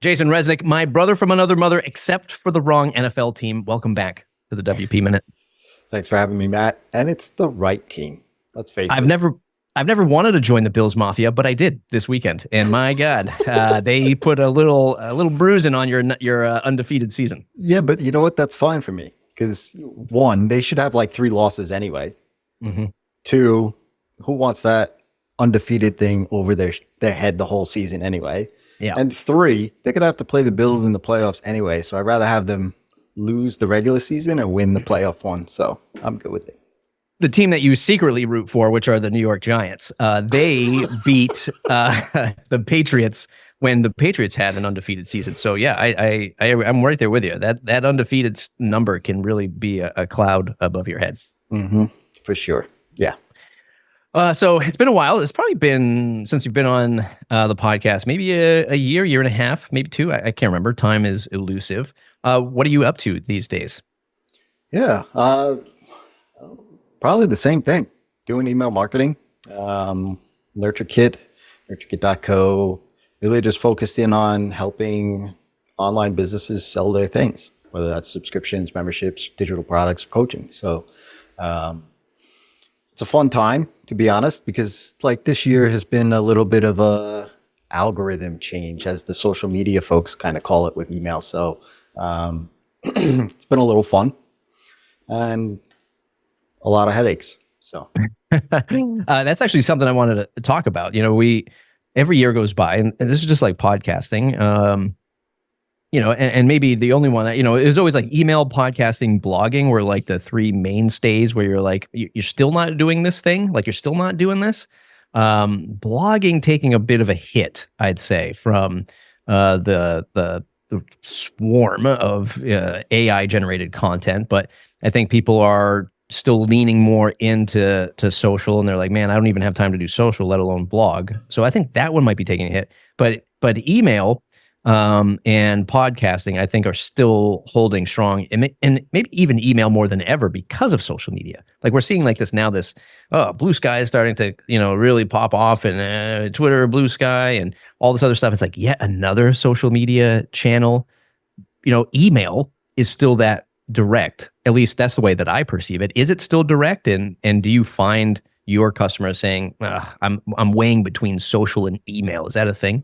Jason Resnick, my brother from another mother, except for the wrong NFL team. Welcome back to the WP Minute. Thanks for having me, Matt. And it's the right team. Let's face I've it. never wanted to join the Bills Mafia, but I did this weekend. And my God, they put a little bruising on your undefeated season. Yeah, but you know what? That's fine for me. Because one, they should have like 3 losses anyway. Mm-hmm. 2, who wants that undefeated thing over their head the whole season anyway? Yeah. And 3, they're going to have to play the Bills in the playoffs anyway. So I'd rather have them lose the regular season and win the playoff one. So I'm good with it. The team that you secretly root for, which are the New York Giants, they beat the Patriots when the Patriots had an undefeated season. So yeah, I'm right there with you. That undefeated number can really be a cloud above your head. Mm-hmm. For sure. Yeah. So it's been a while. It's probably been since you've been on the podcast, maybe a year and a half, maybe 2. I can't remember. Time is elusive. What are you up to these days? Yeah. Probably the same thing. Doing email marketing. NurtureKit, NurtureKit.co. Really just focused in on helping online businesses sell their things, whether that's subscriptions, memberships, digital products, or coaching. So it's a fun time, to be honest, because like this year has been a little bit of a algorithm change, as the social media folks kind of call it, with email. So it's been a little fun and a lot of headaches. So that's actually something I wanted to talk about. You know, every year goes by, and this is just like podcasting. And maybe the only one that, it was always like email, podcasting, blogging were like the 3 mainstays where you're like, you're still not doing this thing. Like you're still not doing this. Blogging taking a bit of a hit, I'd say, from the swarm of AI generated content. But I think people are still leaning more into social, and they're like, man, I don't even have time to do social, let alone blog. So I think that one might be taking a hit. But email and podcasting, I think, are still holding strong, and maybe even email more than ever because of social media. Like we're seeing like this now, Blue Sky is starting to, really pop off, and Twitter, Blue Sky, and all this other stuff. It's like yet another social media channel. Email is still that direct. At least that's the way that I perceive it. Is it still direct? And do you find your customers saying, I'm weighing between social and email? Is that a thing?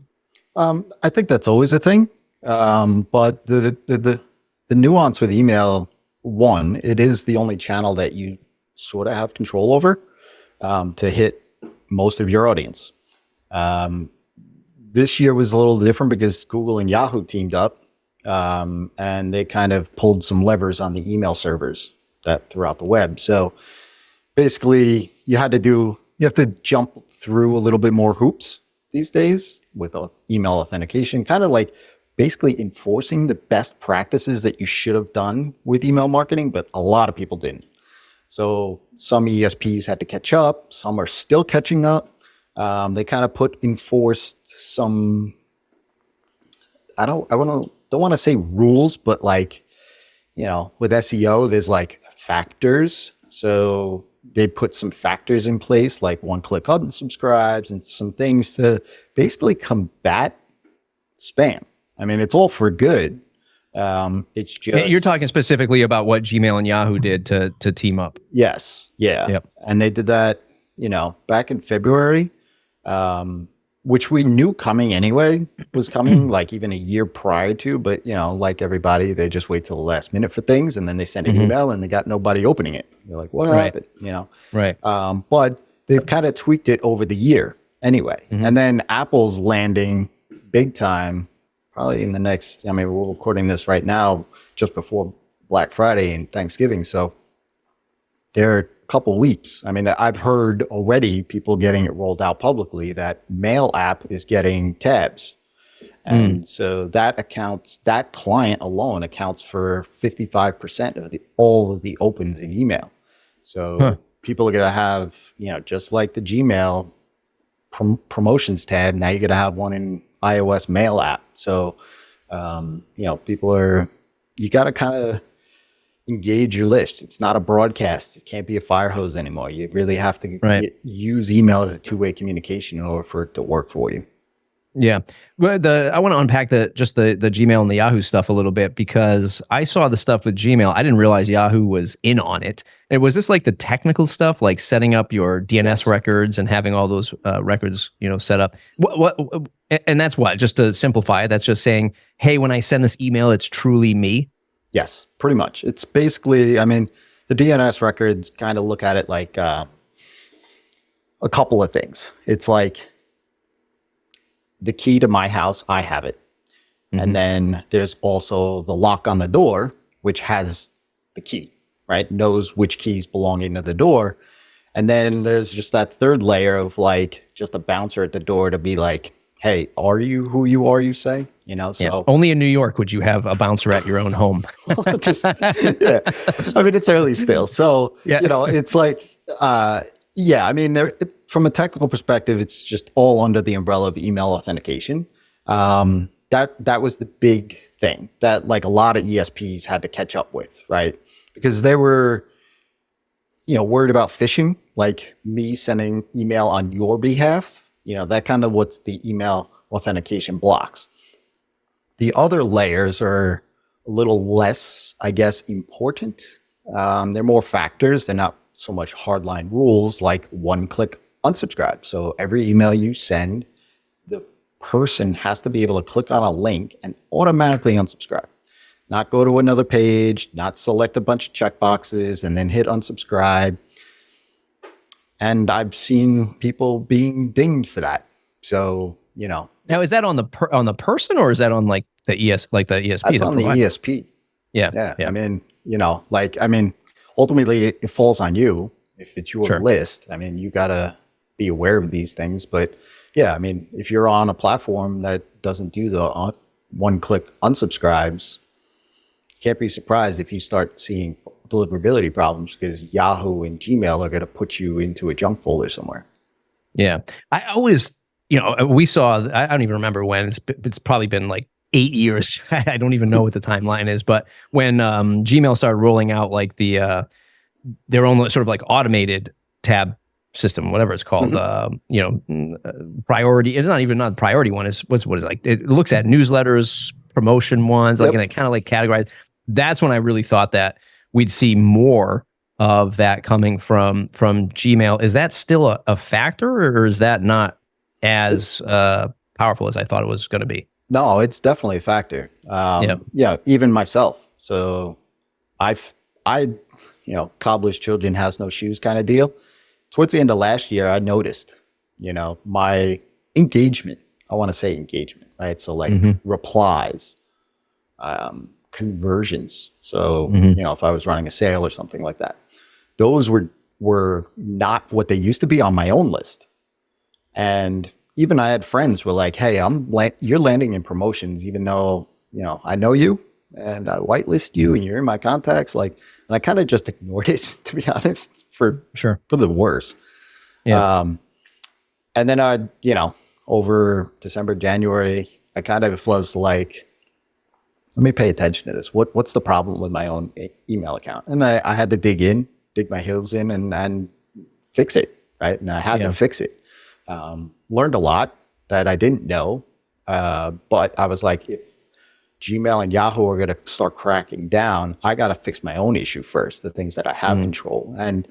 I think that's always a thing. But the nuance with email, one, it is the only channel that you sort of have control over to hit most of your audience. This year was a little different because Google and Yahoo teamed up, and they kind of pulled some levers on the email servers that throughout the web. So basically, you have to jump through a little bit more hoops these days with email authentication, kind of like basically enforcing the best practices that you should have done with email marketing, but a lot of people didn't. So some ESPs had to catch up. Some are still catching up. They kind of enforced some, I don't want to say rules, but like, with SEO, there's like factors. So they put some factors in place, like one-click unsubscribes and some things to basically combat spam. I mean, it's all for good. It's just... You're talking specifically about what Gmail and Yahoo did to team up. Yes. Yeah. Yep. And they did that, back in February, which we knew coming anyway, was coming like even a year prior to, but like everybody, they just wait till the last minute for things, and then they send an email and they got nobody opening it. They're like, what happened? Right. But they've kind of tweaked it over the year anyway. And then Apple's landing big time, probably in the next, we're recording this right now just before Black Friday and Thanksgiving. So they're a couple weeks. I mean, I've heard already people getting it rolled out publicly that Mail app is getting tabs. And so that client alone accounts for 55% of all of the opens in email. So people are going to have, just like the Gmail promotions tab, now you're going to have one in iOS Mail app. So, you got to kind of engage your list. It's not a broadcast. It can't be a fire hose anymore. You really have to use email as a 2-way communication in order for it to work for you. Yeah. Well, I want to unpack the Gmail and the Yahoo stuff a little bit, because I saw the stuff with Gmail. I didn't realize Yahoo was in on it. And was this like the technical stuff, like setting up your DNS Yes. records and having all those records, set up? And that's what, just to simplify it, that's just saying, hey, when I send this email, it's truly me. Yes, pretty much. It's basically, I mean, the DNS records kind of look at it like a couple of things. It's like the key to my house, I have it. Mm-hmm. And then there's also the lock on the door, which has the key, right? Knows which keys belong into the door. And then there's just that third layer of like just a bouncer at the door to be like, hey, are you who you are, you say? So only in New York would you have a bouncer at your own home. just, yeah. I mean, it's early still. So, yeah. It's like, yeah, I mean, from a technical perspective, it's just all under the umbrella of email authentication. That was the big thing that like a lot of ESPs had to catch up with, right? Because they were, worried about phishing, like me sending email on your behalf. That kind of what's the email authentication blocks. The other layers are a little less, I guess, important. They're more factors. They're not so much hardline rules like one-click unsubscribe. So every email you send, the person has to be able to click on a link and automatically unsubscribe. Not go to another page, not select a bunch of checkboxes and then hit unsubscribe. And I've seen people being dinged for that. So, Now, is that on the person, or is that on like the ESP? That's on the ESP. Yeah. I mean, ultimately it falls on you if it's your list. I mean, you got to be aware of these things. But yeah, I mean, if you're on a platform that doesn't do the one-click unsubscribes, you can't be surprised if you start seeing deliverability problems, because Yahoo and Gmail are going to put you into a junk folder somewhere. Yeah. I always, we saw, I don't even remember when, it's probably been like 8 years. I don't even know what the timeline is, but when Gmail started rolling out like their own sort of like automated tab system, whatever it's called, priority. It's not the priority one. Is what is it like? It looks at newsletters, promotion ones, like, and it kind of like categorized. That's when I really thought that we'd see more of that coming from Gmail. Is that still a factor, or is that not as powerful as I thought it was going to be? No, it's definitely a factor. Yeah, even myself. So cobbler's children has no shoes kind of deal. Towards the end of last year, I noticed, my engagement, I want to say engagement, right? So like replies, conversions. So, if I was running a sale or something like that, those were not what they used to be on my own list. And even I had friends were like, hey, you're landing in promotions, even though, I know you and I whitelist you and you're in my contacts. Like, and I kind of just ignored it, to be honest, for the worse. Yeah. And then over December, January, I kind of was like, let me pay attention to this. What's the problem with my own email account? And I had to dig my heels in and fix it, right? And I had to fix it. Learned a lot that I didn't know. But I was like, if Gmail and Yahoo are going to start cracking down, I got to fix my own issue first, the things that I have control. And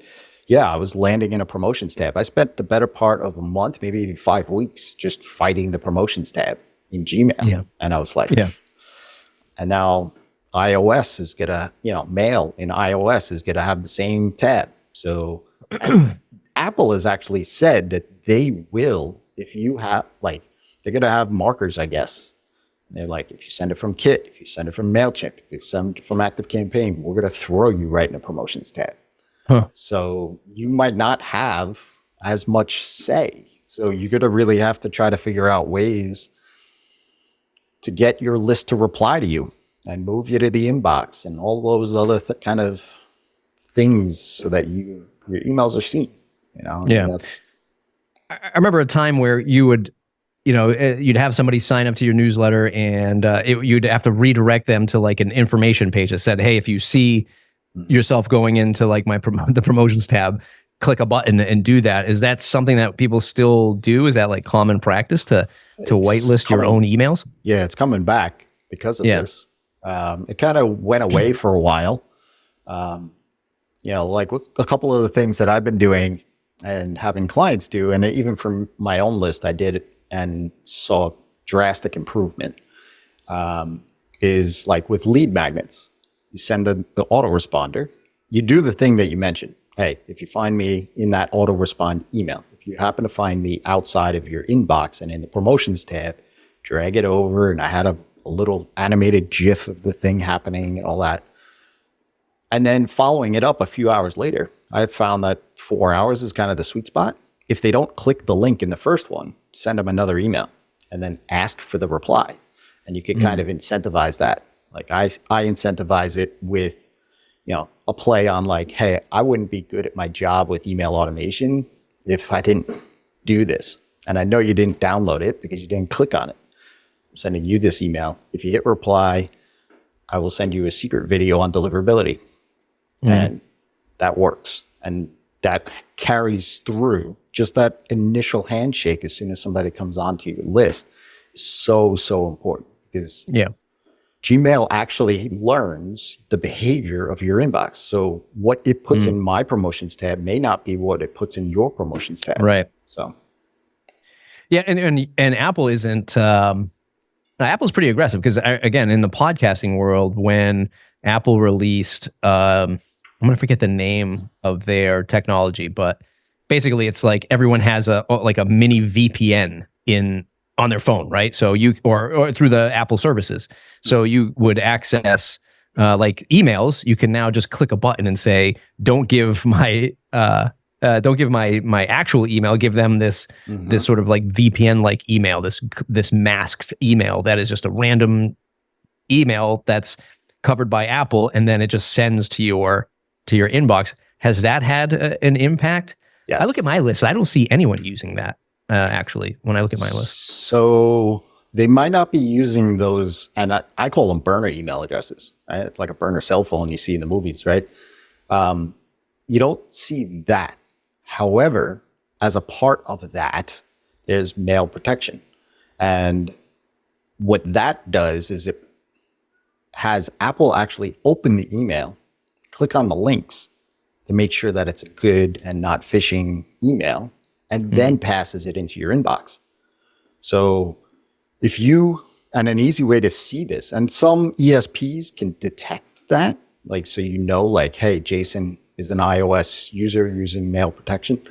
yeah, I was landing in a promotions tab. I spent the better part of a month, maybe even 5 weeks, just fighting the promotions tab in Gmail. Yeah. And I was like, and now iOS is going to, Mail in iOS is going to have the same tab. So Apple has actually said that they will, if you have, like, they're going to have markers, I guess. They're like, if you send it from Kit, if you send it from MailChimp, if you send it from ActiveCampaign, we're going to throw you right in a promotions tab. Huh. So you might not have as much say. So you're going to really have to try to figure out ways to get your list to reply to you and move you to the inbox and all those other kind of things so that your emails are seen. Yeah. I remember a time where you would, you'd have somebody sign up to your newsletter, and you'd have to redirect them to like an information page that said, hey, if you see yourself going into like the promotions tab, click a button and do that. Is that something that people still do? Is that like common practice to It's whitelist your own emails? Yeah, it's coming back because of Yeah. this. It kind of went away for a while. Like with a couple of the things that I've been doing and having clients do, and even from my own list, I did it and saw drastic improvement. Is like with lead magnets. You send the autoresponder. You do the thing that you mentioned. Hey, if you find me in that autorespond email, if you happen to find me outside of your inbox and in the promotions tab, drag it over. And I had a little animated GIF of the thing happening and all that. And then following it up a few hours later, I found that 4 hours is kind of the sweet spot. If they don't click the link in the first one, send them another email and then ask for the reply. And you can kind of incentivize that. Like I incentivize it with, a play on like, hey, I wouldn't be good at my job with email automation if I didn't do this. And I know you didn't download it because you didn't click on it. I'm sending you this email. If you hit reply, I will send you a secret video on deliverability. And that works. And that carries through. Just that initial handshake as soon as somebody comes onto your list is so, so important because Gmail actually learns the behavior of your inbox. So what it puts in my promotions tab may not be what it puts in your promotions tab. Right. So yeah, and Apple isn't. Apple's pretty aggressive because again, in the podcasting world, when Apple released, I'm gonna forget the name of their technology, but basically, it's like everyone has a mini VPN on their phone, right? So you or through the Apple services, so you would access like emails. You can now just click a button and say, "Don't give my my actual email. Give them this sort of like VPN like email, this masked email that is just a random email that's covered by Apple, and then it just sends to your inbox." Has that had an impact? Yes. I look at my list. I don't see anyone using that. Actually, when I look at my list. So they might not be using those, and I call them burner email addresses. Right? It's like a burner cell phone you see in the movies, right? You don't see that. However, as a part of that, there's mail protection. And what that does is it has Apple actually open the email, click on the links to make sure that it's a good and not phishing email, and then passes it into your inbox. So if you, and an easy way to see this, and some ESPs can detect that, like, so like, hey, Jason is an iOS user using mail protection.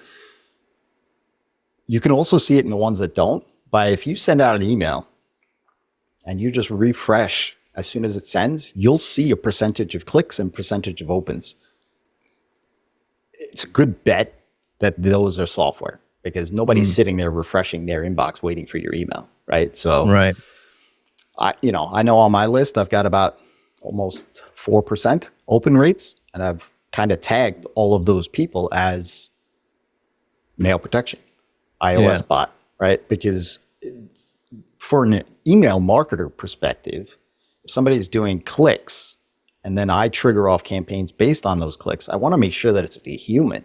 You can also see it in the ones that don't, by if you send out an email and you just refresh as soon as it sends, you'll see a percentage of clicks and percentage of opens. It's a good bet that those are software, because nobody's sitting there refreshing their inbox waiting for your email, right? So I know on my list I've got about almost 4% open rates, and I've kind of tagged all of those people as mail protection, iOS bot, right? Because for an email marketer perspective, if somebody's doing clicks and then I trigger off campaigns based on those clicks, I want to make sure that it's a human.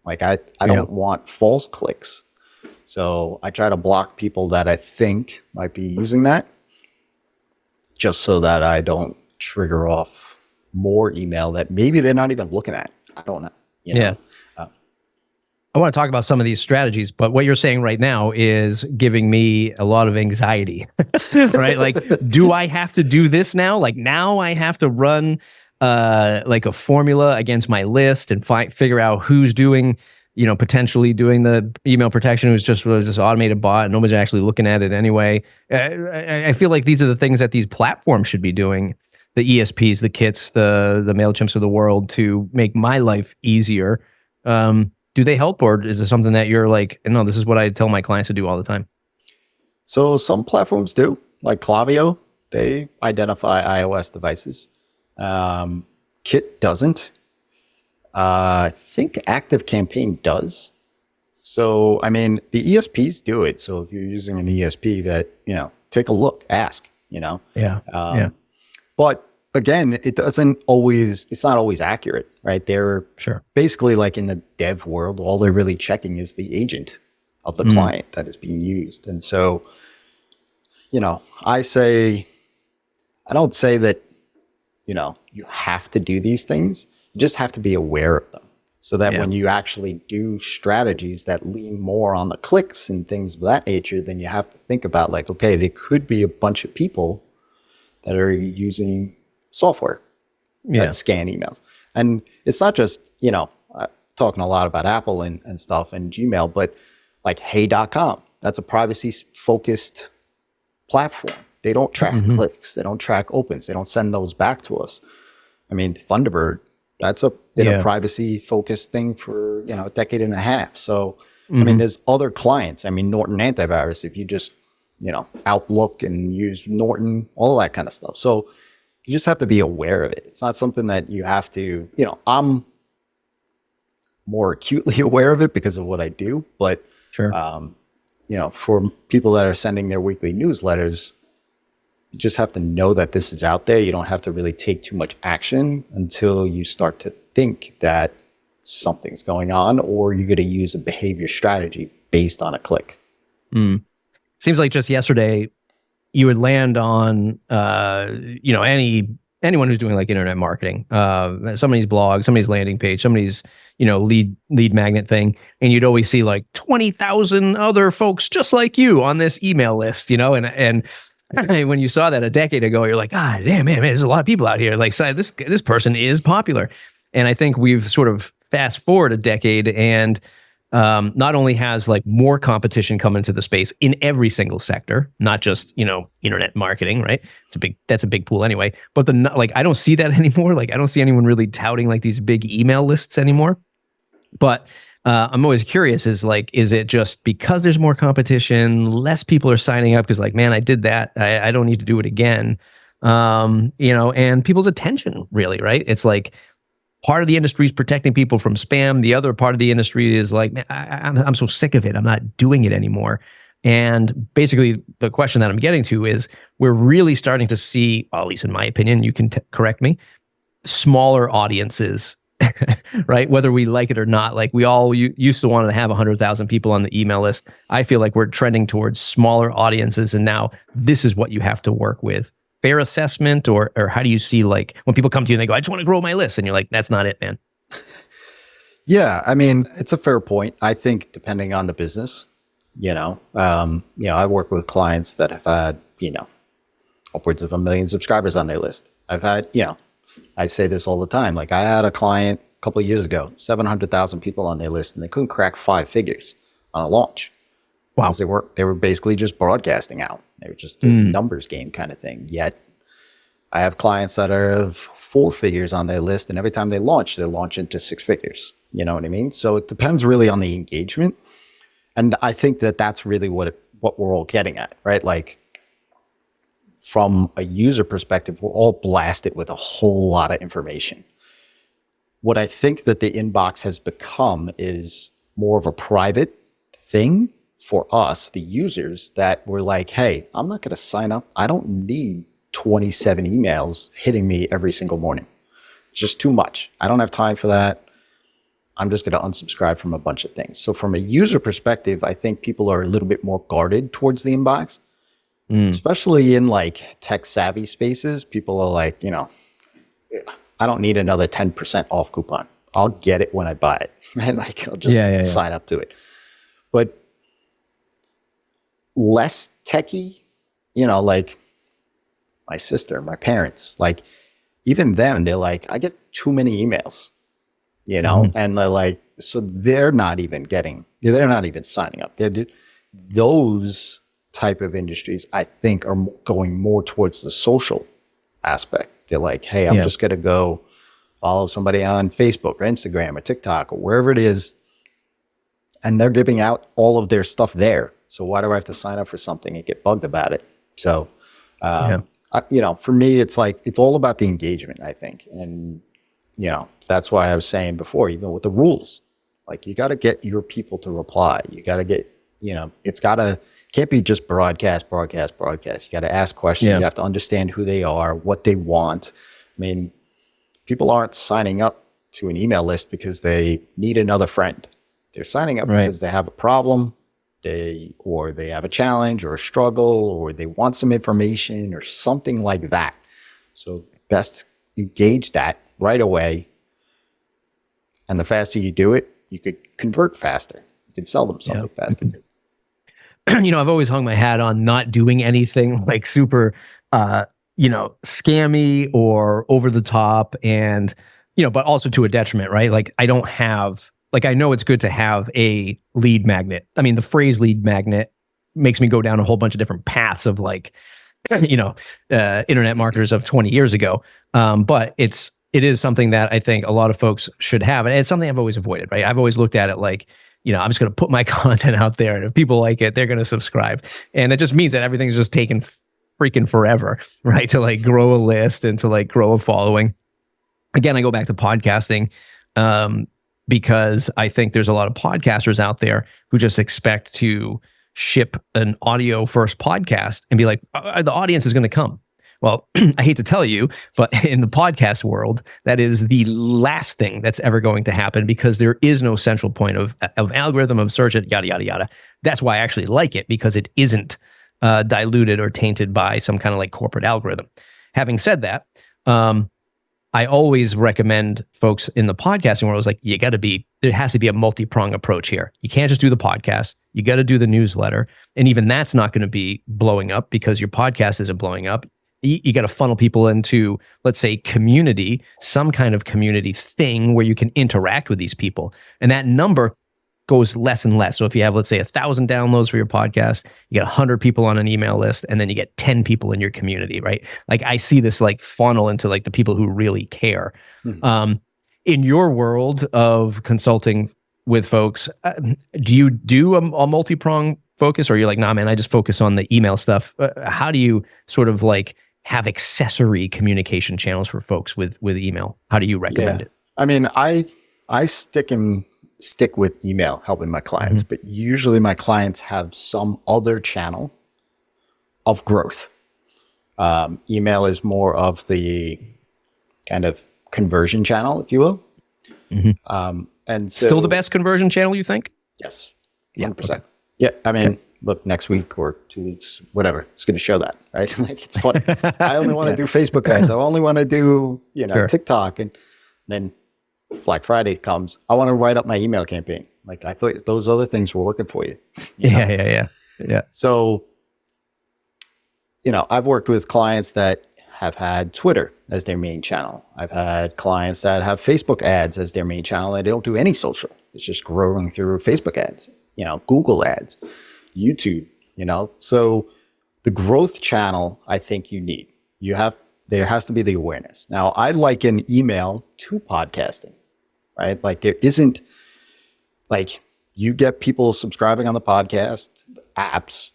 Like I don't want false clicks. So I try to block people that I think might be using that, just so that I don't trigger off more email that maybe they're not even looking at. I don't know. You know? I want to talk about some of these strategies, but what you're saying right now is giving me a lot of anxiety, right? Like, do I have to do this now? Like now I have to run like a formula against my list and figure out who's doing, potentially doing the email protection, who's just this automated bot and nobody's actually looking at it anyway. I feel like these are the things that these platforms should be doing, the ESPs, the kits, the MailChimps of the world, to make my life easier. Do they help, or is it something that you're like, no, this is what I tell my clients to do all the time? So some platforms do, like Klaviyo, they identify iOS devices. Kit doesn't. I think ActiveCampaign does. So, I mean, the ESPs do it. So if you're using an ESP that, take a look, ask, Yeah. But again, it's not always accurate, right? They're Sure. basically like in the dev world, all they're really checking is the agent of the Mm, client that is being used. And so, you know, I don't say that, you have to do these things. You just have to be aware of them so that yeah. when you actually do strategies that lean more on the clicks and things of that nature, then you have to think about like, okay, there could be a bunch of people that are using software that Yeah. scan emails. And it's not just, talking a lot about Apple and stuff and Gmail, but like hey.com, that's a privacy focused platform. They don't track Hmm. clicks, they don't track opens, they don't send those back to us. I mean, Thunderbird, that's been a Yeah. privacy focused thing for, a decade and a half. So, I mean, Hmm. there's other clients. I mean, Norton Antivirus, if you just, Outlook and use Norton, all that kind of stuff. So you just have to be aware of it. It's not something that you have to, I'm more acutely aware of it because of what I do, but Sure. for people that are sending their weekly newsletters, you just have to know that this is out there. You don't have to really take too much action until you start to think that something's going on or you're going to use a behavior strategy based on a click. Mm. Seems like just yesterday you would land on anyone who's doing like internet marketing, somebody's blog, somebody's landing page, somebody's lead magnet thing, and you'd always see like 20,000 other folks just like you on this email list, and when you saw that a decade ago, you're like, ah, damn, man, there's a lot of people out here. Like, so this person is popular, and I think we've sort of fast forward a decade, and not only has like more competition come into the space in every single sector, not just internet marketing, right? That's a big pool anyway. But like I don't see that anymore. Like I don't see anyone really touting like these big email lists anymore. But I'm always curious: is it just because there's more competition, less people are signing up because like, man, I did that, I don't need to do it again, and people's attention really, right? It's like part of the industry is protecting people from spam. The other part of the industry is like, man, I'm so sick of it. I'm not doing it anymore. And basically, the question that I'm getting to is we're really starting to see, well, at least in my opinion, you can correct me, smaller audiences, right? Whether we like it or not. Like we all used to want to have 100,000 people on the email list. I feel like we're trending towards smaller audiences. And now this is what you have to work with. Fair assessment, or how do you see like when people come to you and they go, I just want to grow my list, and you're like, that's not it, man. Yeah, I mean, it's a fair point. I think depending on the business, I work with clients that have had, upwards of 1 million subscribers on their list. I've had, I say this all the time. Like I had a client a couple of years ago, 700,000 people on their list, and they couldn't crack 5 figures on a launch. Wow. Because they were basically just broadcasting out. They were just a numbers game kind of thing. Yet I have clients that are of 4 figures on their list, and every time they launch into 6 figures. You know what I mean? So it depends really on the engagement. And I think that that's really what we're all getting at, right? Like from a user perspective, we're all blasted with a whole lot of information. What I think that the inbox has become is more of a private thing for us, the users, that we're like, hey, I'm not going to sign up. I don't need 27 emails hitting me every single morning. It's just too much. I don't have time for that. I'm just going to unsubscribe from a bunch of things. So from a user perspective, I think people are a little bit more guarded towards the inbox, especially in like tech savvy spaces. People are like, I don't need another 10% off coupon. I'll get it when I buy it. Right? Like I'll just sign up to it. But less techie, like my sister, my parents, like even them, they're like, I get too many emails, and they're like, so they're not even signing up. Those type of industries, I think, are going more towards the social aspect. They're like, hey, I'm just going to go follow somebody on Facebook or Instagram or TikTok or wherever it is. And they're giving out all of their stuff there. So why do I have to sign up for something and get bugged about it? So, for me, it's like, it's all about the engagement, I think. And, that's why I was saying before, even with the rules, like you got to get your people to reply. You got to get, can't be just broadcast. You got to ask questions. You have to understand who they are, what they want, mean, people aren't signing up to an email list because they need another friend. They're signing up Right. because they have a problem, they have a challenge or a struggle, or they want some information or something like that. So best engage that right away. And the faster you do it, you could convert faster. You could sell them something faster. I've always hung my hat on not doing anything like super, scammy or over the top, and, but also to a detriment, right? Like I don't have, like, I know it's good to have a lead magnet. I mean, the phrase lead magnet makes me go down a whole bunch of different paths of like, internet marketers of 20 years ago. But it is something that I think a lot of folks should have. And it's something I've always avoided, right? I've always looked at it like, I'm just going to put my content out there, and if people like it, they're going to subscribe. And that just means that everything's just taken freaking forever, right? To like grow a list and to like grow a following. Again, I go back to podcasting, because I think there's a lot of podcasters out there who just expect to ship an audio first podcast and be like, the audience is going to come. Well, I hate to tell you, but in the podcast world, that is the last thing that's ever going to happen, because there is no central point of algorithm, of search, yada, yada, yada. That's why I actually like it, because it isn't diluted or tainted by some kind of like corporate algorithm. Having said that, I always recommend folks in the podcasting world is like, there has to be a multi-prong approach here. You can't just do the podcast. You got to do the newsletter. And even that's not going to be blowing up because your podcast isn't blowing up. You got to funnel people into, let's say, community, some kind of community thing where you can interact with these people. And that number goes less and less. So if you have, let's say, 1,000 downloads for your podcast, you get 100 people on an email list, and then you get 10 people in your community, right? Like I see this like funnel into like the people who really care. Mm-hmm. In your world of consulting with folks, do you do a multi-prong focus, or you're like, nah, man, I just focus on the email stuff? How do you sort of like have accessory communication channels for folks with email? How do you recommend it? I mean, I stick with email helping my clients, but usually my clients have some other channel of growth. Email is more of the kind of conversion channel, if you will. And so, still the best conversion channel, you think? Yes, 100%. Okay. Yeah, I mean, look, next week or 2 weeks, whatever, it's going to show that, right? Like, it's funny. I only want to do Facebook ads. I only want to do, TikTok. And then Black Friday comes, I want to write up my email campaign. Like, I thought those other things were working for you. Yeah. So, I've worked with clients that have had Twitter as their main channel. I've had clients that have Facebook ads as their main channel. They don't do any social. It's just growing through Facebook ads, Google ads, YouTube, So the growth channel, I think you need. There has to be the awareness. Now, I liken email to podcasting, right? Like there isn't, like you get people subscribing on the podcast, the apps,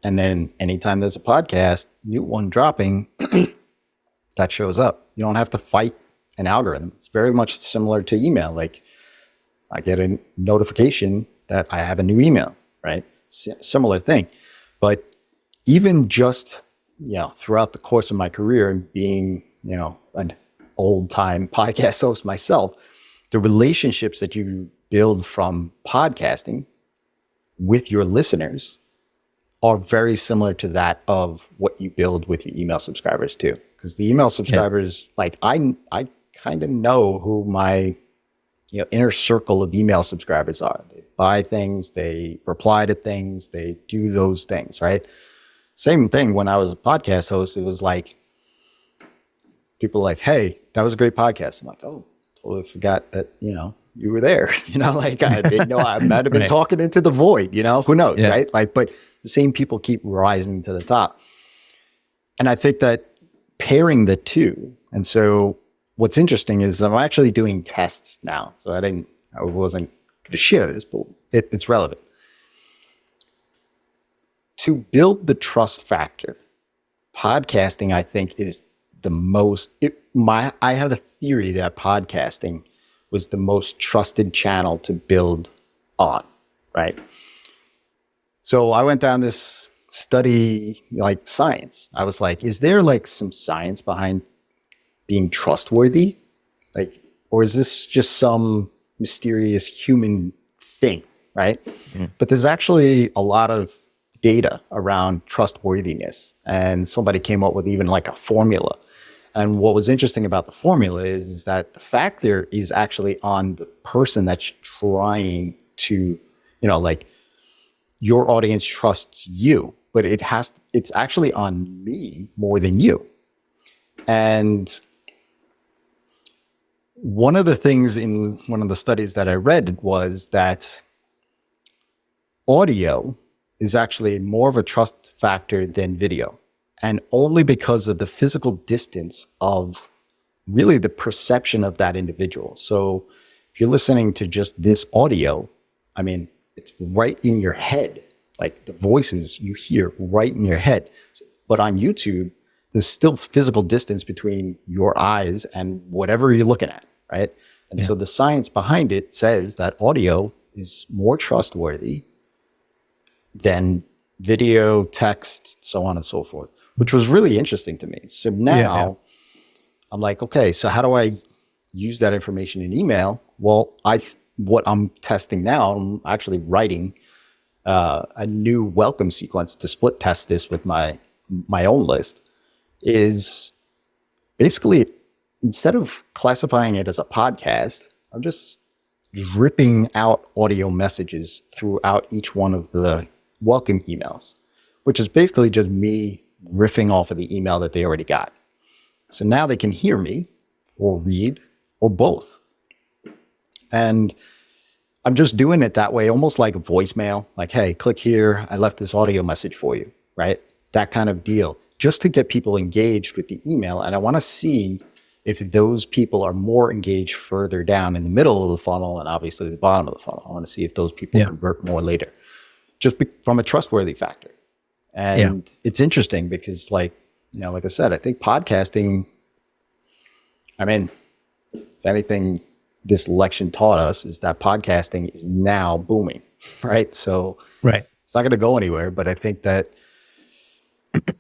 and then anytime there's a podcast, new one dropping, that shows up. You don't have to fight an algorithm. It's very much similar to email. Like I get a notification that I have a new email, right? Similar thing. But even just, throughout the course of my career and being, an old time podcast host myself, the relationships that you build from podcasting with your listeners are very similar to that of what you build with your email subscribers too. Because the email subscribers, like I kind of know who my inner circle of email subscribers are. They buy things, they reply to things, they do those things, right? Same thing when I was a podcast host. It was like people like, hey, that was a great podcast. I'm like, oh, totally forgot that, you were there. Like I didn't know, I might have been talking into the void, who knows, right? Like, but the same people keep rising to the top. And I think that pairing the two, and so what's interesting is I'm actually doing tests now. So I wasn't going to share this, but it's relevant. To build the trust factor, podcasting, I think, is the most, I have a theory that podcasting was the most trusted channel to build on, right? So I went down this study, like science. I was like, is there like some science behind being trustworthy? Like, or is this just some mysterious human thing, right? Mhm. But there's actually a lot of data around trustworthiness, and somebody came up with even like a formula. And what was interesting about the formula is that the factor is actually on the person that's trying to, like your audience trusts you, but it's actually on me more than you. And one of the things in one of the studies that I read was that audio is actually more of a trust factor than video, and only because of the physical distance of really the perception of that individual. So if you're listening to just this audio, I mean, it's right in your head, like the voices you hear right in your head. But on YouTube, there's still physical distance between your eyes and whatever you're looking at, right? And so the science behind it says that audio is more trustworthy than video, text, so on and so forth, which was really interesting to me. So now I'm like, okay, so how do I use that information in email? Well, what I'm testing now, I'm actually writing a new welcome sequence to split test this with my own list, is basically, instead of classifying it as a podcast, I'm just dripping out audio messages throughout each one of the welcome emails, which is basically just me riffing off of the email that they already got. So now they can hear me or read or both. And I'm just doing it that way, almost like a voicemail, like, hey, click here. I left this audio message for you, right? That kind of deal, just to get people engaged with the email. And I want to see if those people are more engaged further down in the middle of the funnel and obviously the bottom of the funnel. I want to see if those people convert more later, just from a trustworthy factor. And it's interesting because, like I said, I think podcasting, I mean, if anything, this election taught us is that podcasting is now booming, right? So it's not going to go anywhere, but I think that,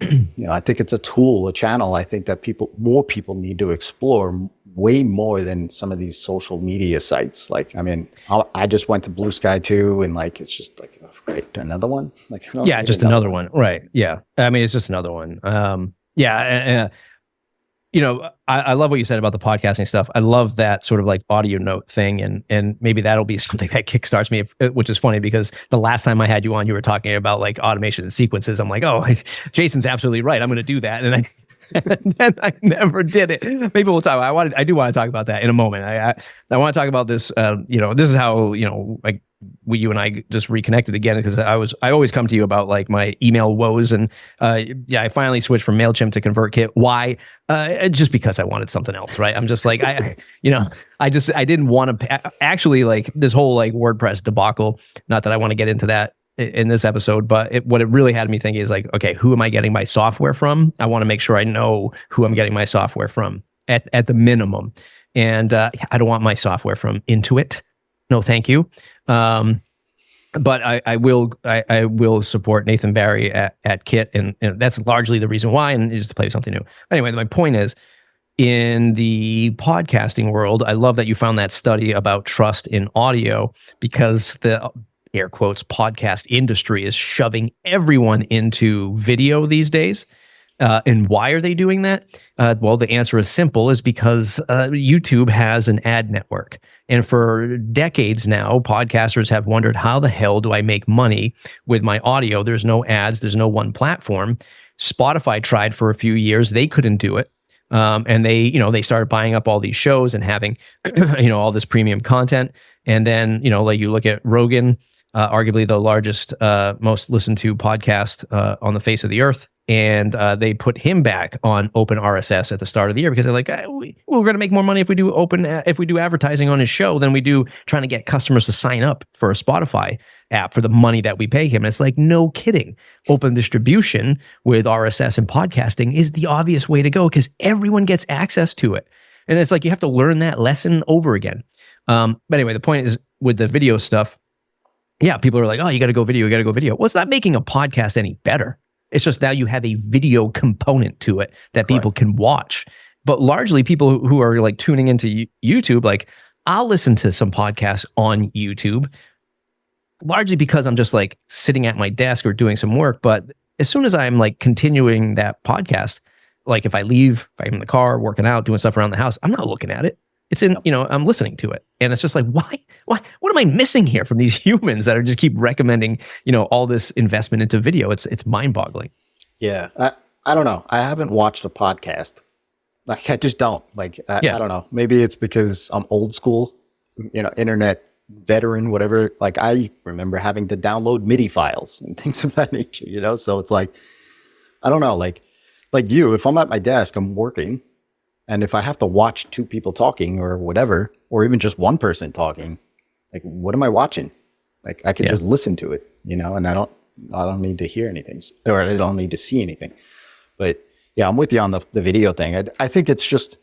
I think it's a tool, a channel. I think that more people need to explore way more than some of these social media sites. Like, I mean, I just went to Blue Sky too, and like, it's just like, oh, great, another one. Like, just another one. Right. Yeah. I mean, it's just another one. I love what you said about the podcasting stuff. I love that sort of like audio note thing, and maybe that'll be something that kickstarts me, which is funny because the last time I had you on, you were talking about like automation and sequences. I'm like, oh, Jason's absolutely right. I'm going to do that, and then I never did it. Maybe we'll talk. I do want to talk about that in a moment. I want to talk about this. This is how like you and I just reconnected again, because I always come to you about like my email woes, and I finally switched from MailChimp to ConvertKit. Why? Just because I wanted something else, right? I'm just like I didn't want to actually, like, this whole like WordPress debacle. Not that I want to get into that in this episode, but what it really had me thinking is like, okay, who am I getting my software from? I want to make sure I know who I'm getting my software from at the minimum, and I don't want my software from Intuit. No, thank you. But I will support Nathan Barry at Kit, and that's largely the reason why, and just to play something new. Anyway, my point is, in the podcasting world, I love that you found that study about trust in audio, because the air quotes podcast industry is shoving everyone into video these days. And why are they doing that? Well, the answer is simple, is because YouTube has an ad network. And for decades now, podcasters have wondered, how the hell do I make money with my audio? There's no ads. There's no one platform. Spotify tried for a few years. They couldn't do it. And they started buying up all these shows and having, all this premium content. And then, like you look at Rogan, arguably the largest, most listened to podcast on the face of the earth. And they put him back on open RSS at the start of the year, because they're like, we're going to make more money if we do advertising on his show than we do trying to get customers to sign up for a Spotify app for the money that we pay him. And it's like, no kidding. Open distribution with RSS and podcasting is the obvious way to go, because everyone gets access to it. And it's like, you have to learn that lesson over again. But anyway, the point is, with the video stuff, people are like, oh, you got to go video. Well, it's not making a podcast any better. It's just now you have a video component to it that people can watch. But largely people who are like tuning into YouTube, like I'll listen to some podcasts on YouTube largely because I'm just like sitting at my desk or doing some work. But as soon as I'm like continuing that podcast, like if I leave, if I'm in the car, working out, doing stuff around the house, I'm not looking at it. It's in, I'm listening to it. And it's just like, why, what am I missing here from these humans that are just keep recommending, all this investment into video? It's mind boggling. Yeah. I don't know. I haven't watched a podcast. Like I just don't like, I don't know. Maybe it's because I'm old school, internet veteran, whatever. Like I remember having to download MIDI files and things of that nature, so it's like, I don't know, like you, if I'm at my desk, I'm working, and if I have to watch two people talking or whatever, or even just one person talking, like what am I watching? Like I could just listen to it, and I don't need to hear anything, or I don't need to see anything. But yeah, I'm with you on the video thing. I think it's just,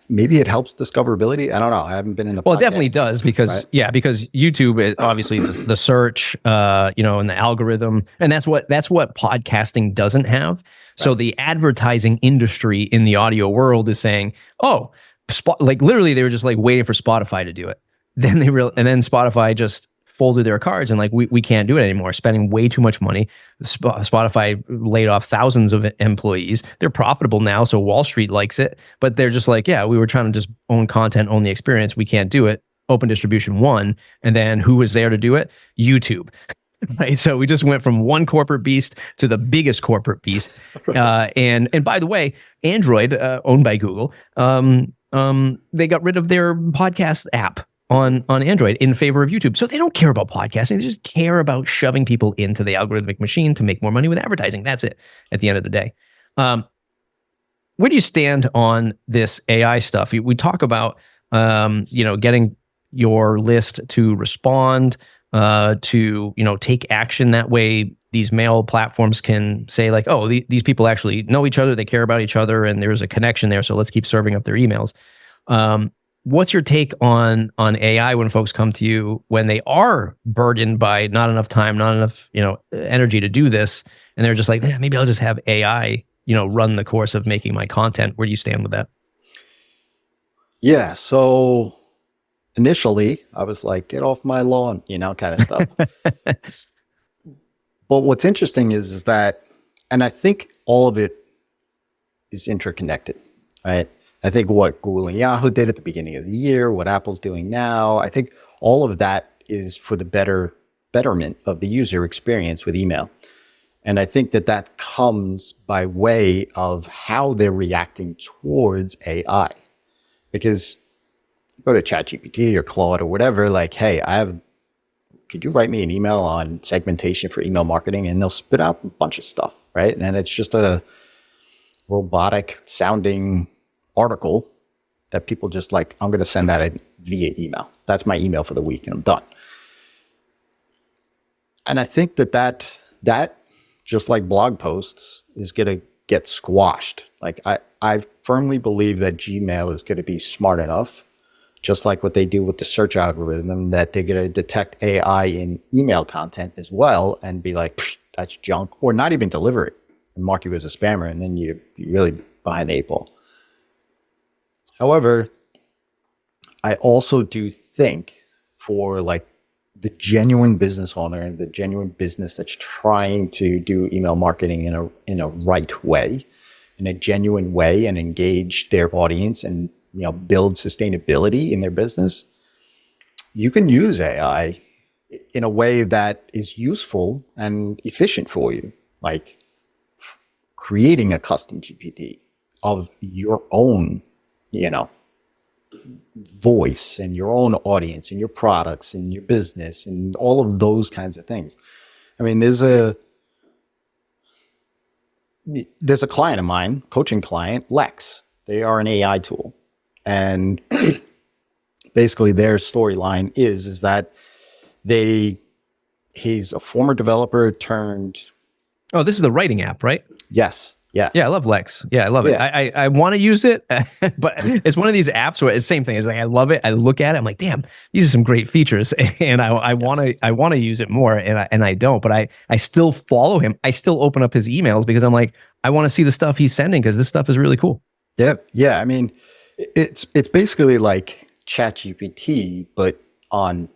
maybe it helps discoverability. I don't know. I haven't been in the Well, it definitely does because right? because YouTube, obviously the search, and the algorithm, and that's what podcasting doesn't have. Right. So the advertising industry in the audio world is saying, oh, like literally they were just like waiting for Spotify to do it. Then and then Spotify just folded their cards and like we can't do it anymore, spending way too much money. Spotify laid off thousands of employees. They're profitable now, so Wall Street likes it, but they're just like, yeah, we were trying to just own content, own the experience. We can't do it. Open distribution won, and then who was there to do it? YouTube. Right, so we just went from one corporate beast to the biggest corporate beast. And by the way, Android, owned by Google, they got rid of their podcast app on Android in favor of YouTube. So they don't care about podcasting. They just care about shoving people into the algorithmic machine to make more money with advertising. That's it at the end of the day. Where do you stand on this AI stuff? We talk about, getting your list to respond, to, take action. That way these mail platforms can say like, oh, these people actually know each other. They care about each other and there's a connection there. So let's keep serving up their emails. What's your take on AI when folks come to you when they are burdened by not enough time, not enough, energy to do this, and they're just like, maybe I'll just have AI, run the course of making my content. Where do you stand with that? Yeah. So initially I was like, get off my lawn, kind of stuff. But what's interesting is that, and I think all of it is interconnected, right? I think what Google and Yahoo did at the beginning of the year, what Apple's doing now, I think all of that is for the betterment of the user experience with email. And I think that comes by way of how they're reacting towards AI. Because you go to ChatGPT or Claude or whatever, like, hey, could you write me an email on segmentation for email marketing? And they'll spit out a bunch of stuff, right? And it's just a robotic sounding article that people just like, I'm going to send that in via email. That's my email for the week and I'm done. And I think that just like blog posts is going to get squashed. Like I firmly believe that Gmail is going to be smart enough, just like what they do with the search algorithm, that they're going to detect AI in email content as well and be like, that's junk, or not even deliver it and mark you as a spammer. And then you're really behind the eight ball. However, I also do think for like the genuine business owner and the genuine business that's trying to do email marketing in a right way, in a genuine way, and engage their audience and build sustainability in their business, you can use AI in a way that is useful and efficient for you, like creating a custom GPT of your own voice and your own audience and your products and your business and all of those kinds of things. I mean, there's a client of mine, coaching client, Lex. They are an AI tool. And basically their storyline is that he's a former developer turned. Oh, this is the writing app, right? Yes. Yeah. Yeah, I love Lex. Yeah, I love it. Yeah. I want to use it, but it's one of these apps where it's the same thing. It's like I love it. I look at it. I'm like, damn, these are some great features, and I want Yes. to use it more, and I don't. But I still follow him. I still open up his emails because I'm like, I want to see the stuff he's sending because this stuff is really cool. Yeah. Yeah. I mean, it's basically like ChatGPT, but on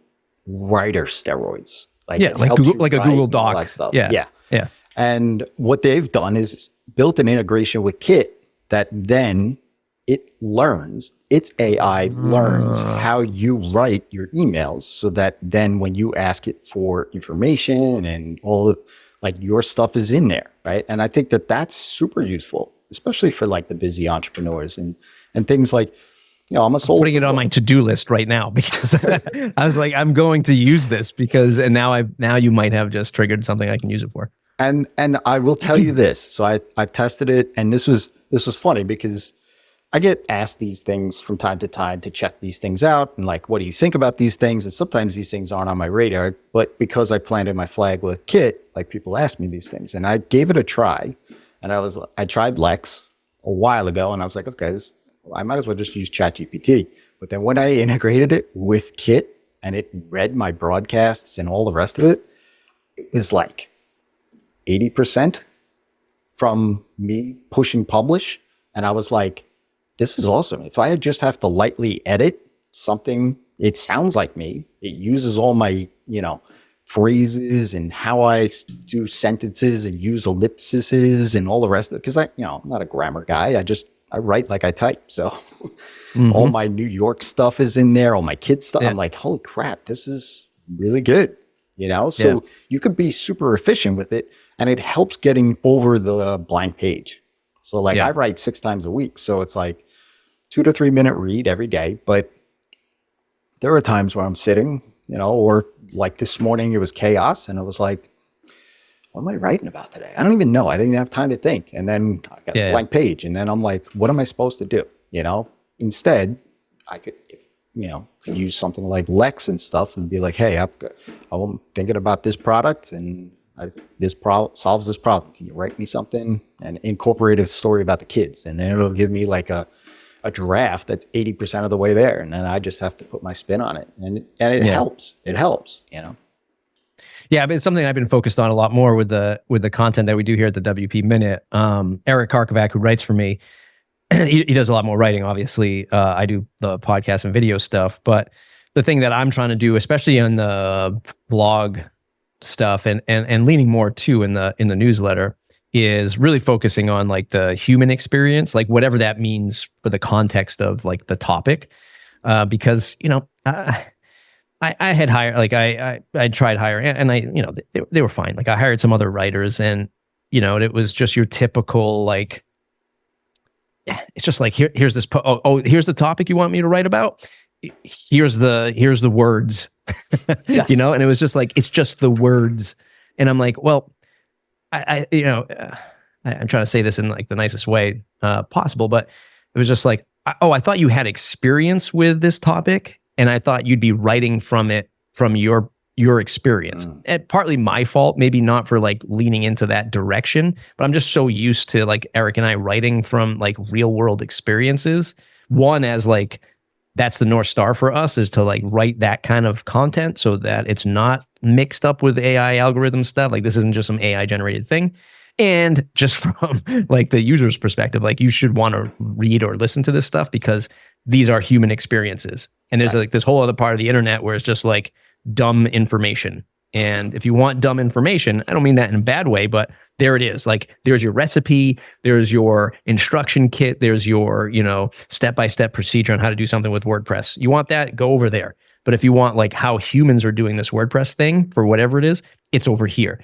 writer steroids. Like Yeah, it like helps Google, you like a write Google and all Doc. that stuff. Yeah, Yeah. yeah, And what they've done is built an integration with Kit that then it learns, its AI learns how you write your emails so that then when you ask it for information and all of like your stuff is in there, right? And I think that that's super useful, especially for like the busy entrepreneurs and things like, you know, I'm a solo. putting it on my to-do list right now because I was like, I'm going to use this because, and now you might have just triggered something I can use it for. And I will tell you this. So I've tested it, and this was funny because I get asked these things from time to time to check these things out and like, what do you think about these things? And sometimes these things aren't on my radar, but because I planted my flag with Kit, like people ask me these things, and I gave it a try, and I tried Lex a while ago, and I was like, okay, I might as well just use ChatGPT. But then when I integrated it with Kit and it read my broadcasts and all the rest of it, it was like 80% from me pushing publish. And I was like, this is awesome. If I just have to lightly edit something, it sounds like me. It uses all my, you know, phrases and how I do sentences and use ellipses and all the rest of it. Because I'm not a grammar guy. I write like I type. So all my New York stuff is in there, all my kids stuff. Yeah. I'm like, holy crap, this is really good. You know, so you could be super efficient with it, and it helps getting over the blank page. So like I write 6 times a week. So it's like 2 to 3 minute read every day. But there are times where I'm sitting, you know, or like this morning it was chaos, and it was like, what am I writing about today? I don't even know. I didn't have time to think. And then I got a blank page, and then I'm like, what am I supposed to do? You know, instead I could, use something like Lex and stuff and be like, hey, I'm thinking about this product, and this solves this problem. Can you write me something and incorporate a story about the kids? And then it'll give me like a draft that's 80% of the way there. And then I just have to put my spin on it. And it helps. It helps, you know? Yeah, but it's something I've been focused on a lot more with the content that we do here at the WP Minute. Eric Karkovac, who writes for me, he does a lot more writing, obviously. I do the podcast and video stuff, but the thing that I'm trying to do, especially on the blog stuff and leaning more too in the newsletter, is really focusing on like the human experience, like whatever that means for the context of like the topic, because I had hired, like I tried hiring, and they were fine. Like I hired some other writers, and it was just your typical like, it's just like here's this here's the topic you want me to write about. Here's the words, yes. And it was just like, it's just the words, and I'm like, well, I'm trying to say this in like the nicest way possible, but it was just like, I thought you had experience with this topic, and I thought you'd be writing from your experience. And partly my fault, maybe not for like leaning into that direction, but I'm just so used to like Eric and I writing from like real world experiences. One, as like, that's the North Star for us, is to like write that kind of content so that it's not mixed up with AI algorithm stuff. Like this isn't just some AI generated thing. And just from like the user's perspective, like you should want to read or listen to this stuff because these are human experiences. And there's like this whole other part of the internet where it's just like dumb information. And if you want dumb information, I don't mean that in a bad way, but there it is. Like there's your recipe, there's your instruction kit, there's your, step-by-step procedure on how to do something with WordPress. You want that, go over there. But if you want like how humans are doing this WordPress thing for whatever it is, it's over here.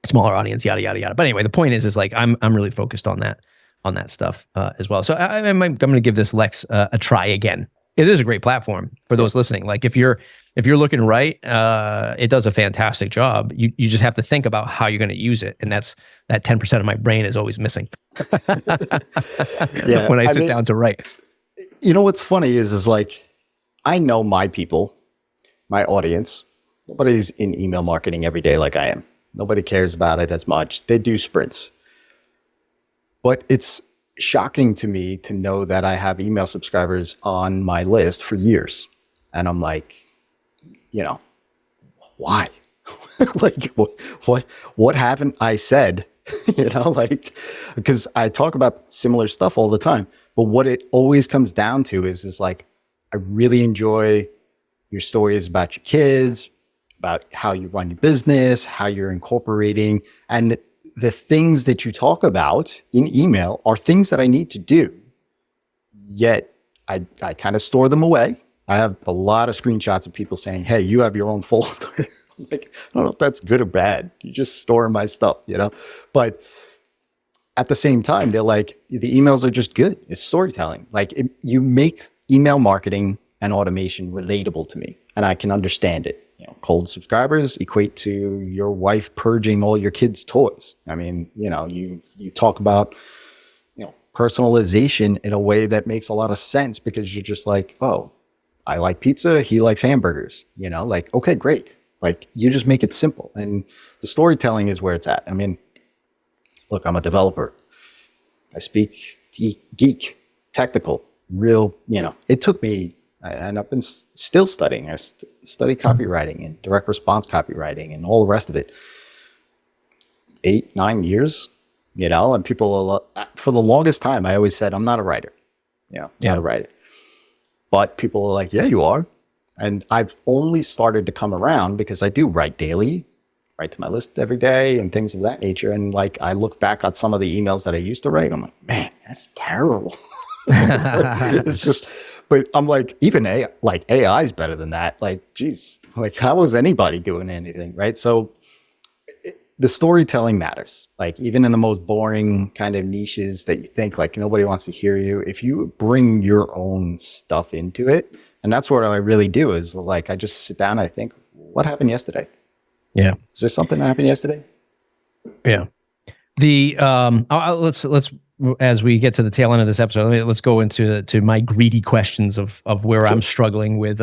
Smaller audience, yada, yada, yada. But anyway, the point is like, I'm really focused on that stuff as well. So I'm going to give this Lex a try again. It is a great platform for those listening. Like if you're looking right, it does a fantastic job. You just have to think about how you're going to use it. And that 10% of my brain is always missing when I sit down to write. You know, what's funny is like, I know my people, my audience. Nobody's in email marketing every day like I am. Nobody cares about it as much. They do sprints. But it's shocking to me to know that I have email subscribers on my list for years. And I'm like, you know, why? Like what haven't I said? Like, because I talk about similar stuff all the time, but what it always comes down to is like, I really enjoy your stories about your kids, about how you run your business, how you're incorporating, and the things that you talk about in email are things that I need to do. Yet I kind of store them away. I have a lot of screenshots of people saying, hey, you have your own folder. Like, I don't know if that's good or bad. You just store my stuff, But at the same time, they're like, the emails are just good. It's storytelling. Like, you make email marketing and automation relatable to me, and I can understand it. Cold subscribers equate to your wife purging all your kids' toys. I mean, you talk about, personalization in a way that makes a lot of sense, because you're just like, oh, I like pizza, he likes hamburgers, like, okay, great. Like, you just make it simple. And the storytelling is where it's at. I mean, look, I'm a developer. I speak geek, technical, real, it took me, and I've been still studying. I study copywriting and direct response copywriting and all the rest of it. 8-9 years, and people, for the longest time, I always said, I'm not a writer. Not a writer. But people are like, yeah, you are. And I've only started to come around because I do write daily, write to my list every day and things of that nature. And like, I look back at some of the emails that I used to write. I'm like, man, that's terrible. It's just, but I'm like, even AI is better than that. Like, geez, like, how is anybody doing anything? Right. So the storytelling matters. Like, even in the most boring kind of niches that you think like nobody wants to hear you, if you bring your own stuff into it. And that's what I really do, is like, I just sit down and I think, what happened yesterday? Yeah. Is there something that happened yesterday? Yeah. The let's as we get to the tail end of this episode, let's go into my greedy questions of where I'm struggling with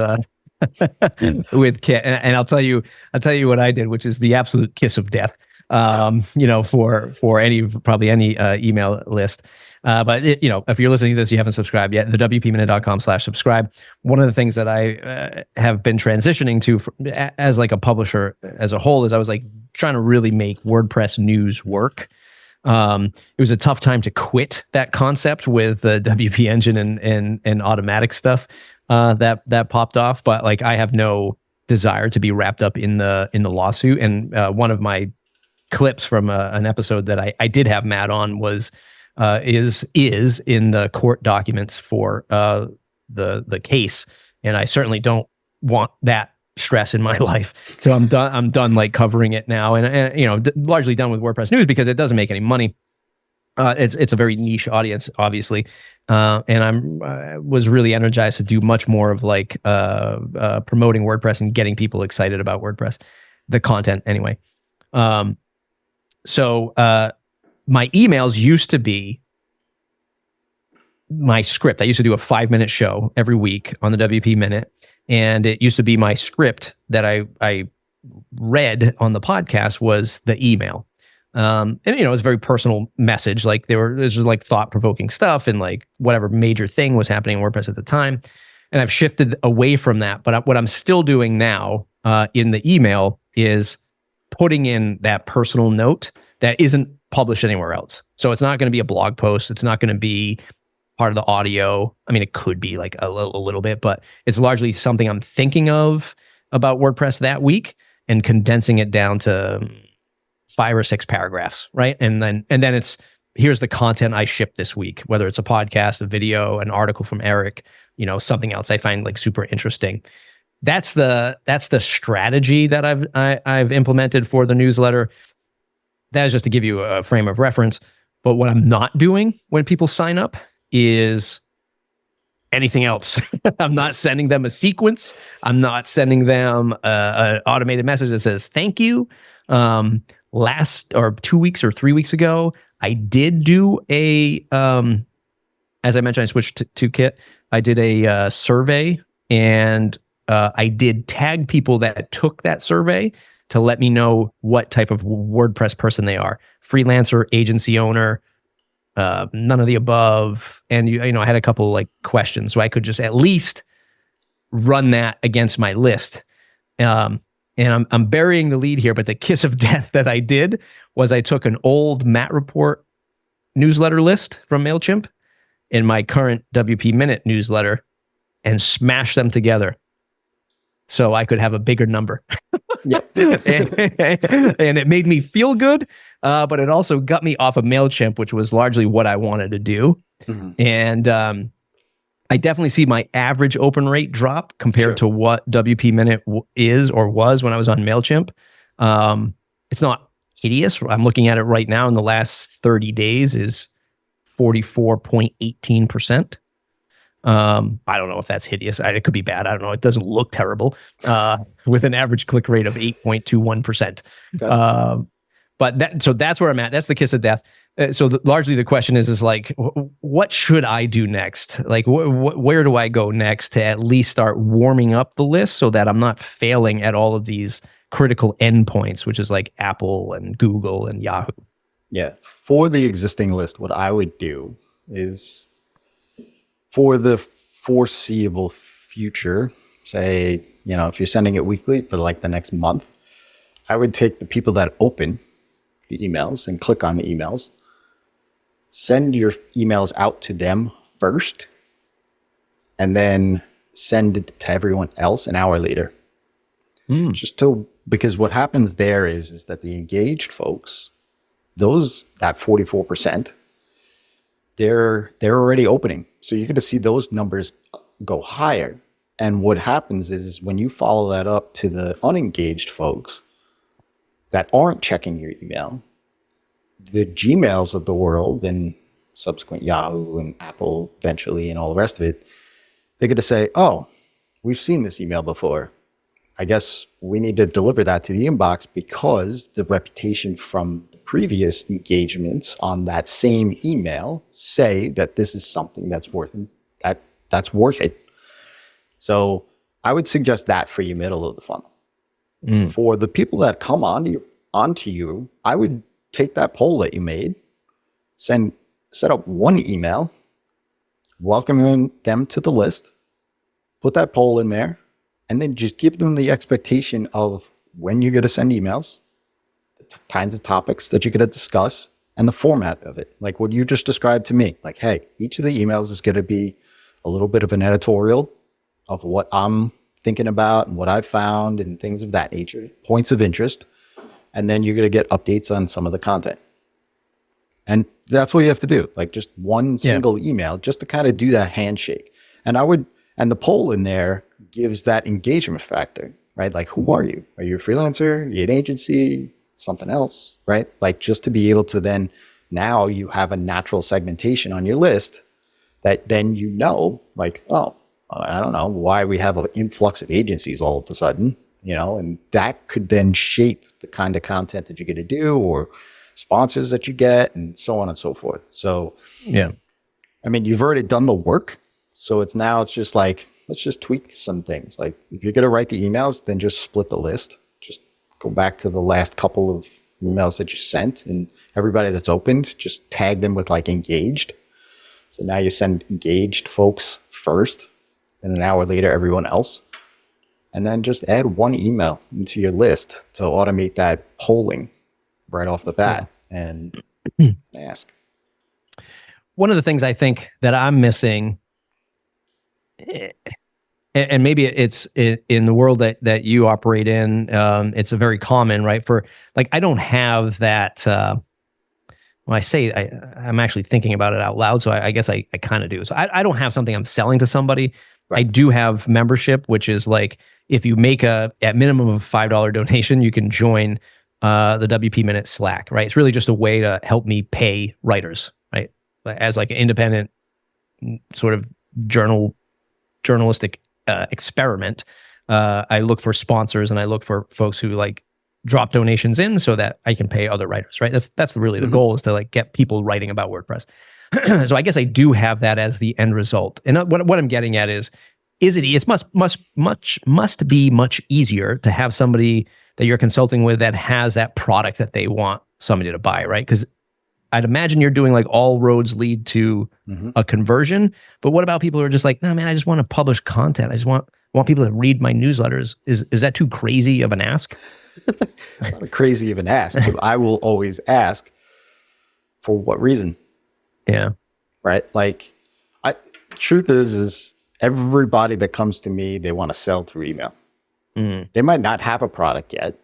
with Kit, and I'll tell you what I did, which is the absolute kiss of death. For any email list. But if you're listening to this, you haven't subscribed yet, thewpminute.com/subscribe. One of the things that I have been transitioning to as like a publisher as a whole is I was like trying to really make WordPress news work. It was a tough time to quit that concept with the WP engine and automatic stuff that popped off. But like, I have no desire to be wrapped up in the lawsuit. And one of my clips from an episode that I did have Matt on was is in the court documents for the case, and I certainly don't want that stress in my life. So I'm done like covering it now, and largely done with WordPress news because it doesn't make any money. It's a very niche audience, obviously, and I was really energized to do much more of like promoting WordPress and getting people excited about WordPress, the content anyway. So my emails used to be my script. I used to do a 5-minute show every week on the WP Minute, and it used to be my script that I read on the podcast was the email. And it was a very personal message. Like, this was like thought-provoking stuff and like whatever major thing was happening in WordPress at the time. And I've shifted away from that. But what I'm still doing now in the email is putting in that personal note that isn't published anywhere else. So it's not going to be a blog post. It's not going to be part of the audio. I mean, it could be like a little bit, but it's largely something I'm thinking of about WordPress that week and condensing it down to 5 or 6 paragraphs, right? And then it's, here's the content I shipped this week, whether it's a podcast, a video, an article from Eric, something else I find like super interesting. That's the strategy that I've implemented for the newsletter. That is just to give you a frame of reference. But what I'm not doing when people sign up is anything else. I'm not sending them a sequence. I'm not sending them an automated message that says thank you. Last or 2 weeks or 3 weeks ago, I did do a as I mentioned, I switched to Kit. I did a survey, and I did tag people that took that survey to let me know what type of WordPress person they are. Freelancer, agency owner, none of the above, and I had a couple like questions, so I could just at least run that against my list. And I'm burying the lead here, but the kiss of death that I did was I took an old Matt Report newsletter list from MailChimp and my current WP Minute newsletter and smashed them together so I could have a bigger number. Yep. And it made me feel good, but it also got me off of MailChimp, which was largely what I wanted to do. Mhm. And I definitely see my average open rate drop compared to what WP Minute is or was when I was on MailChimp. It's not hideous. I'm looking at it right now in the last 30 days is 44.18%. I don't know if that's hideous. It could be bad. I don't know. It doesn't look terrible with an average click rate of 8.21%. But so that's where I'm at. That's the kiss of death. So largely the question is like, what should I do next? Like, where do I go next to at least start warming up the list so that I'm not failing at all of these critical endpoints, which is like Apple and Google and Yahoo? Yeah. For the existing list, what I would do is for the foreseeable future, say, if you're sending it weekly for like the next month, I would take the people that open the emails and click on the emails, send your emails out to them first, and then send it to everyone else an hour later. Because what happens there is that the engaged folks, that 44%, they're already opening. So you're going to see those numbers go higher. And what happens is when you follow that up to the unengaged folks that aren't checking your email, the Gmails of the world and subsequent Yahoo and Apple eventually and all the rest of it, they're going to say, oh, we've seen this email before. I guess we need to deliver that to the inbox because the reputation from the previous engagements on that same email say that this is something that's worth it. So I would suggest that for your middle of the funnel. For the people that come onto you, I would take that poll that you made, set up one email, welcome them to the list, put that poll in there, and then just give them the expectation of when you're going to send emails, the kinds of topics that you're going to discuss, and the format of it. Like what you just described to me. Like, hey, each of the emails is going to be a little bit of an editorial of what I'm thinking about and what I've found and things of that nature, points of interest. And then you're going to get updates on some of the content. And that's what you have to do. Like just one single email just to kind of do that handshake. And the poll in there gives that engagement factor, right? Like, who are you? Are you a freelancer? Are you an agency? Something else, right? Like just to be able to then, now you have a natural segmentation on your list that then like, oh, I don't know why we have an influx of agencies all of a sudden, and that could then shape the kind of content that you're going to do or sponsors that you get and so on and so forth. So, yeah, I mean, you've already done the work. So it's just like, let's just tweak some things. Like if you're going to write the emails, then just split the list. Just go back to the last couple of emails that you sent and everybody that's opened, just tag them with like engaged. So now you send engaged folks first, and an hour later, everyone else. And then just add one email into your list to automate that polling right off the bat and ask. One of the things I think that I'm missing, and maybe it's in the world that you operate in, it's a very common, right? For like, I don't have that. When I say I'm actually thinking about it out loud, so I guess I kind of do. So I don't have something I'm selling to somebody. Right. I do have membership, which is like if you make at minimum of a $5 donation, you can join the WP Minute Slack, right? It's really just a way to help me pay writers, right? As like an independent sort of journalistic experiment. I look for sponsors and I look for folks who like drop donations in so that I can pay other writers, right? That's really the goal, is to like get people writing about WordPress. So I guess I do have that as the end result. And what I'm getting at is it must be much easier to have somebody that you're consulting with that has that product that they want somebody to buy, right? Because I'd imagine you're doing like all roads lead to Mhm. a conversion. But what about people who are just like, no, man, I just want to publish content. I just want people to read my newsletters. Is that too crazy of an ask? It's not a crazy of an ask, but I will always ask, for what reason, Yeah. right? Like, I truth is everybody that comes to me, they want to sell through email. Mm. They might not have a product yet.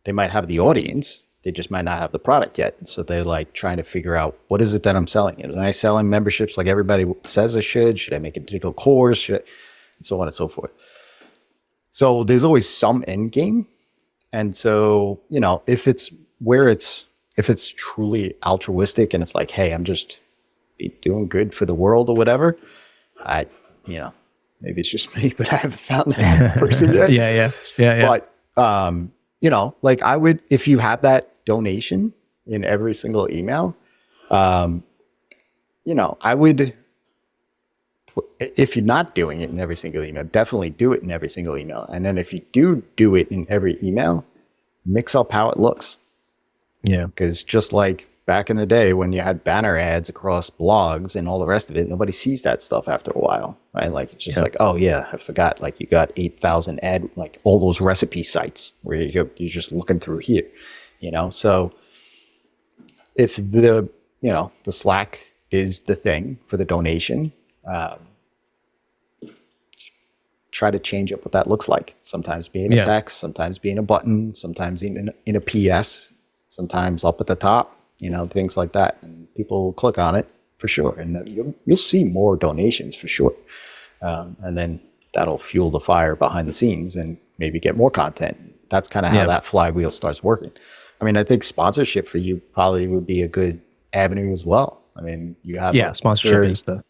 They might have the audience. They just might not have the product yet. So they're like trying to figure out, what is it that I'm selling? Am I selling memberships like everybody says I should? Should I make a digital course? And so on and so forth. So there's always some end game. And so, if it's truly altruistic and it's like, hey, I'm just doing good for the world or whatever, I, maybe it's just me, but I haven't found that person yet. Yeah. But, like I would, if you have that donation in every single email, I would, if you're not doing it in every single email, definitely do it in every single email. And then if you do it in every email, mix up how it looks. Yeah. Because just like back in the day when you had banner ads across blogs and all the rest of it, nobody sees that stuff after a while, right? Like it's just like, oh yeah, I forgot. Like you got 8,000 like all those recipe sites where you're just looking through here, So if the Slack is the thing for the donation, try to change up what that looks like. Sometimes being a text, sometimes being a button, sometimes in a PS, sometimes up at the top, things like that. And people will click on it for sure. And you'll see more donations for sure. And then that'll fuel the fire behind the scenes and maybe get more content. That's kind of how that flywheel starts working. I mean, I think sponsorship for you probably would be a good avenue as well. I mean, you have sponsorship is the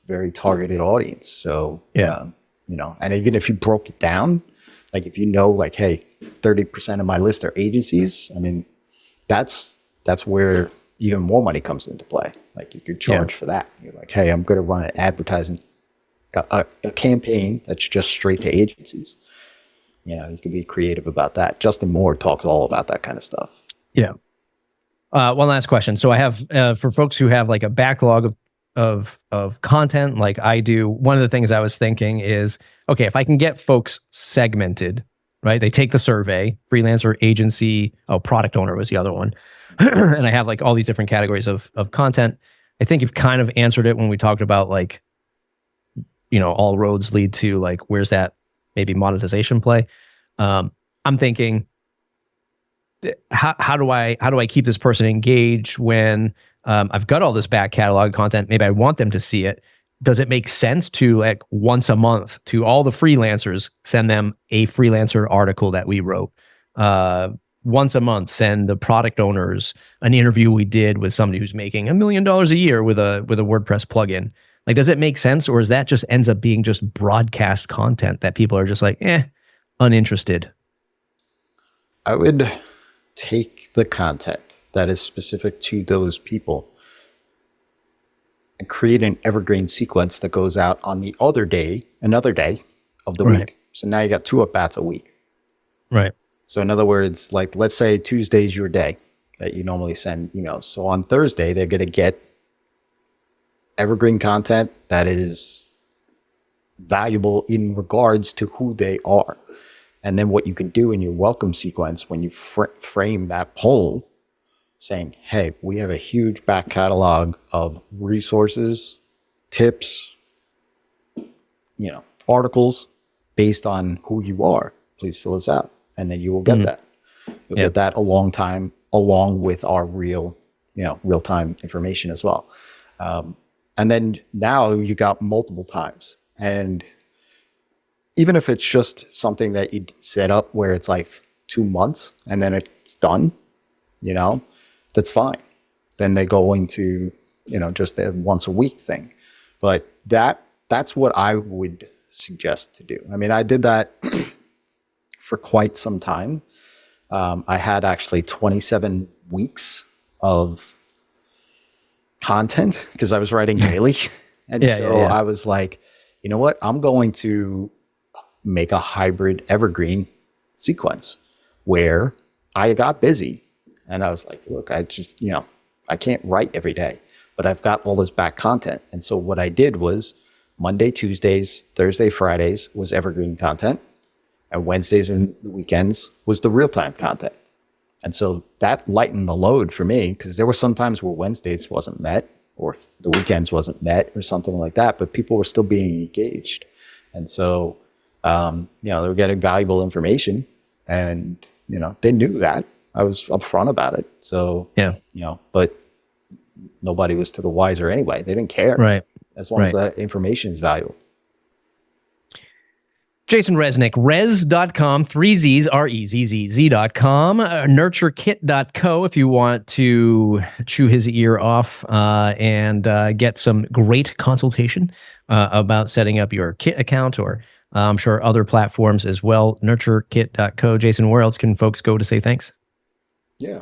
very targeted audience. So, and even if you broke it down, like if like, hey, 30% of my list are agencies, I mean, that's where even more money comes into play. Like you could charge for that. You're like, hey, I'm going to run an advertising, a campaign that's just straight to agencies. You can be creative about that. Justin Moore talks all about that kind of stuff. Yeah. One last question. So I have, for folks who have like a backlog of content like I do, one of the things I was thinking is, okay, if I can get folks segmented, right? They take the survey, freelancer, agency, product owner was the other one. And I have like all these different categories of content. I think you've kind of answered it when we talked about like, all roads lead to like, where's that maybe monetization play? I'm thinking, how do I keep this person engaged when I've got all this back catalog content? Maybe I want them to see it. Does it make sense to like once a month to all the freelancers send them a freelancer article that we wrote? Once a month, send the product owners an interview we did with somebody who's making $1 million a year with a WordPress plugin. Like, does it make sense, or is that just ends up being just broadcast content that people are just like, uninterested? I would take the content that is specific to those people and create an evergreen sequence that goes out on the another day of the week. So now you got 2 at-bats a week. Right. So in other words, like let's say Tuesday's your day that you normally send emails. So on Thursday, they're going to get evergreen content that is valuable in regards to who they are. And then what you can do in your welcome sequence when you frame that poll saying, hey, we have a huge back catalog of resources, tips, articles based on who you are. Please fill this out. And then you will get that. You'll get that along with our real-time information as well. And then now you got multiple times. And even if it's just something that you set up where it's like 2 months and then it's done, that's fine. Then they go into, just the once a week thing. But that's what I would suggest to do. I mean, I did that for quite some time. I had actually 27 weeks of content because I was writing daily. And I was like, you know what? I'm going to make a hybrid evergreen sequence where I got busy and I was like, look, I just, I can't write every day, but I've got all this back content. And so what I did was Monday, Tuesdays, Thursday, Fridays was evergreen content, and Wednesdays and the weekends was the real-time content. And so that lightened the load for me, because there were some times where Wednesdays wasn't met or the weekends wasn't met or something like that, but people were still being engaged. And so, they were getting valuable information, and, they knew that. I was upfront about it. So, Yeah. But nobody was to the wiser anyway. They didn't care. Right. As long as that information is valuable. Jason Resnick, res.com, 3Zs, rezz.com, nurturekit.co if you want to chew his ear off and get some great consultation about setting up your Kit account, or I'm sure other platforms as well. Nurturekit.co. Jason, where else can folks go to say thanks? Yeah,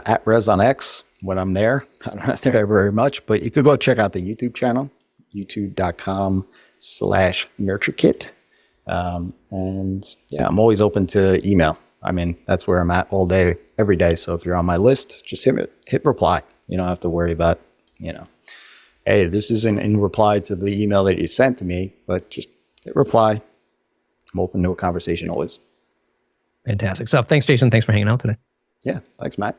at Res on X when I'm there. I'm not there very much, but you could go check out the YouTube channel, youtube.com/nurturekit. And yeah, I'm always open to email. I mean, that's where I'm at all day, every day. So if you're on my list, just hit reply. You don't have to worry about, hey, this isn't in reply to the email that you sent to me, but just hit reply. I'm open to a conversation always. Fantastic stuff. Thanks, Jason. Thanks for hanging out today. Yeah. Thanks, Matt.